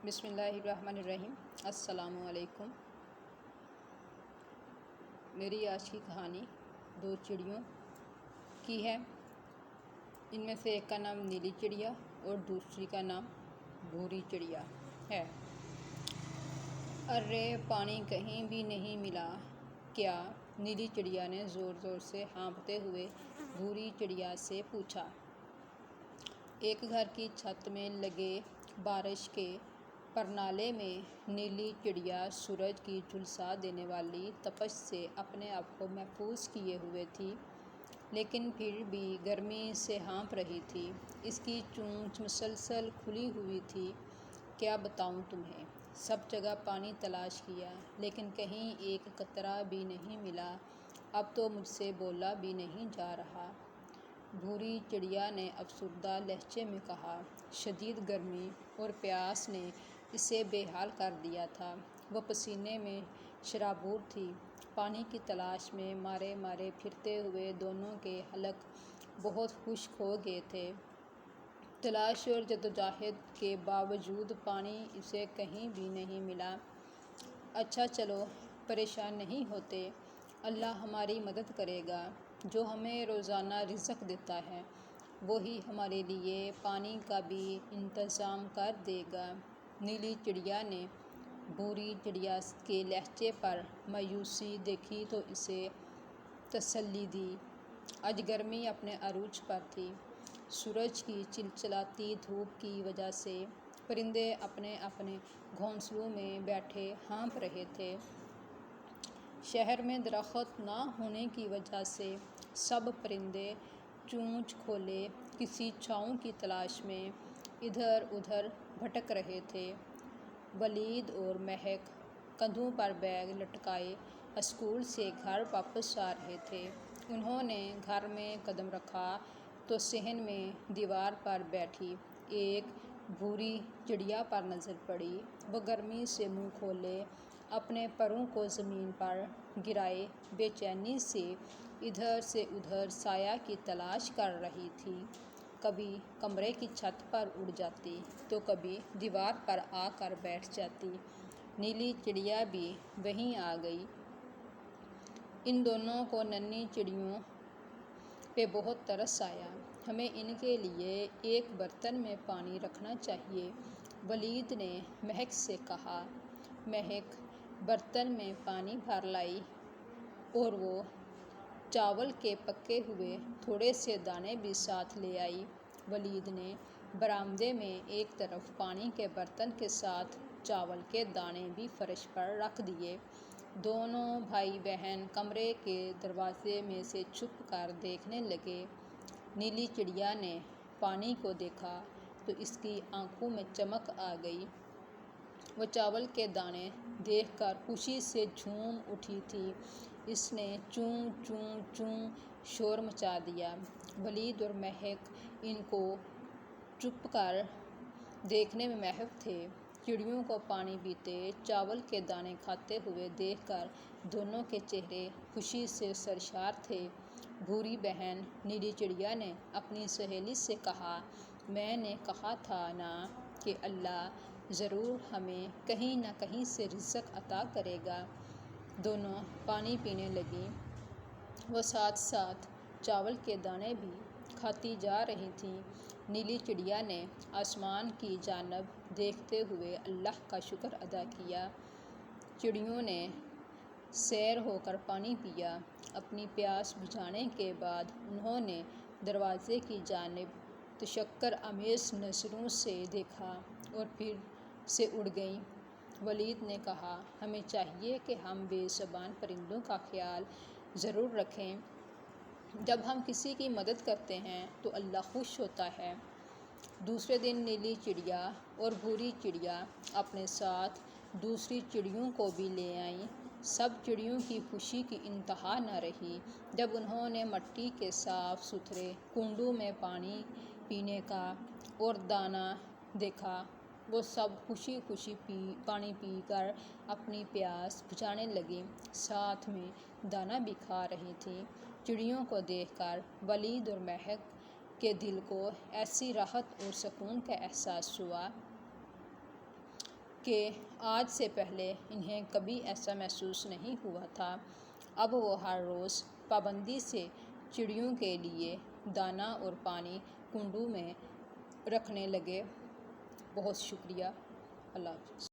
بسم اللہ الرحمن الرحیم۔ السلام علیکم۔ میری آج کی کہانی دو چڑیوں کی ہے۔ ان میں سے ایک کا نام نیلی چڑیا اور دوسری کا نام بھوری چڑیا ہے۔ ارے پانی کہیں بھی نہیں ملا کیا؟ نیلی چڑیا نے زور زور سے ہانپتے ہوئے بھوری چڑیا سے پوچھا۔ ایک گھر کی چھت میں لگے بارش کے پرنالے میں نیلی چڑیا سورج کی جھلسا دینے والی تپش سے اپنے آپ کو محفوظ کیے ہوئے تھی، لیکن پھر بھی گرمی سے ہانپ رہی تھی۔ اس کی چونچ مسلسل کھلی ہوئی تھی۔ کیا بتاؤں تمہیں، سب جگہ پانی تلاش کیا لیکن کہیں ایک قطرہ بھی نہیں ملا۔ اب تو مجھ سے بولا بھی نہیں جا رہا، بھوری چڑیا نے افسردہ لہجے میں کہا۔ شدید گرمی اور پیاس نے اسے بے حال کر دیا تھا۔ وہ پسینے میں شرابور تھی۔ پانی کی تلاش میں مارے مارے پھرتے ہوئے دونوں کے حلق بہت خشک ہو گئے تھے۔ تلاش اور جدوجہد کے باوجود پانی اسے کہیں بھی نہیں ملا۔ اچھا چلو، پریشان نہیں ہوتے، اللہ ہماری مدد کرے گا۔ جو ہمیں روزانہ رزق دیتا ہے وہی ہمارے لیے پانی کا بھی انتظام کر دے گا۔ نیلی چڑیا نے بھوری چڑیا کے لہجے پر مایوسی دیکھی تو اسے تسلی دی۔ آج گرمی اپنے عروج پر تھی۔ سورج کی چلچلاتی دھوپ کی وجہ سے پرندے اپنے اپنے گھونسلوں میں بیٹھے ہانپ رہے تھے۔ شہر میں درخت نہ ہونے کی وجہ سے سب پرندے چونچ کھولے کسی چھاؤں کی تلاش میں ادھر ادھر بھٹک رہے تھے۔ ولید اور مہک کندھوں پر بیگ لٹکائے اسکول سے گھر واپس آ رہے تھے۔ انہوں نے گھر میں قدم رکھا تو صحن میں دیوار پر بیٹھی ایک بھوری چڑیا پر نظر پڑی۔ وہ گرمی سے منہ کھولے اپنے پروں کو زمین پر گرائے بے چینی سے ادھر سے ادھر سایہ کی تلاش کر رہی تھی۔ کبھی کمرے کی چھت پر اڑ جاتی تو کبھی دیوار پر آ کر بیٹھ جاتی۔ نیلی چڑیا بھی وہیں آ گئی۔ ان دونوں کو ننھی چڑیوں پہ بہت ترس آیا۔ ہمیں ان کے لیے ایک برتن میں پانی رکھنا چاہیے، ولید نے مہک سے کہا۔ مہک برتن میں پانی بھر لائی اور وہ چاول کے پکے ہوئے تھوڑے سے دانے بھی ساتھ لے آئی۔ ولید نے برآمدے میں ایک طرف پانی کے برتن کے ساتھ چاول کے دانے بھی فرش پر رکھ دیے۔ دونوں بھائی بہن کمرے کے دروازے میں سے چھپ کر دیکھنے لگے۔ نیلی چڑیا نے پانی کو دیکھا تو اس کی آنکھوں میں چمک آ گئی۔ وہ چاول کے دانے دیکھ کر خوشی سے جھوم اٹھی تھی۔ اس نے چوں چوں چوں شور مچا دیا۔ ولید اور مہک ان کو چھپ کر دیکھنے میں محو تھے۔ چڑیوں کو پانی پیتے، چاول کے دانے کھاتے ہوئے دیکھ کر دونوں کے چہرے خوشی سے سرشار تھے۔ بھوری بہن نیلی چڑیا نے اپنی سہیلی سے کہا، میں نے کہا تھا نا کہ اللہ ضرور ہمیں کہیں نہ کہیں سے رزق عطا کرے گا۔ دونوں پانی پینے لگیں۔ وہ ساتھ ساتھ چاول کے دانے بھی کھاتی جا رہی تھیں۔ نیلی چڑیا نے آسمان کی جانب دیکھتے ہوئے اللہ کا شکر ادا کیا۔ چڑیوں نے سیر ہو کر پانی پیا۔ اپنی پیاس بجھانے کے بعد انہوں نے دروازے کی جانب تشکر آمیز نظروں سے دیکھا اور پھر سے اڑ گئیں۔ ولید نے کہا، ہمیں چاہیے کہ ہم بے زبان پرندوں کا خیال ضرور رکھیں۔ جب ہم کسی کی مدد کرتے ہیں تو اللہ خوش ہوتا ہے۔ دوسرے دن نیلی چڑیا اور بھوری چڑیا اپنے ساتھ دوسری چڑیوں کو بھی لے آئیں۔ سب چڑیوں کی خوشی کی انتہا نہ رہی جب انہوں نے مٹی کے صاف ستھرے کنڈوں میں پانی پینے کا اور دانہ دیکھا۔ وہ سب خوشی خوشی پانی پی کر اپنی پیاس بجھانے لگیں، ساتھ میں دانہ بھی کھا رہی تھیں۔ چڑیوں کو دیکھ کر ولید اور مہک کے دل کو ایسی راحت اور سکون کا احساس ہوا کہ آج سے پہلے انہیں کبھی ایسا محسوس نہیں ہوا تھا۔ اب وہ ہر روز پابندی سے چڑیوں کے لیے دانہ اور پانی کنڈوں میں رکھنے لگے۔ بہت شکریہ۔ اللہ حافظ۔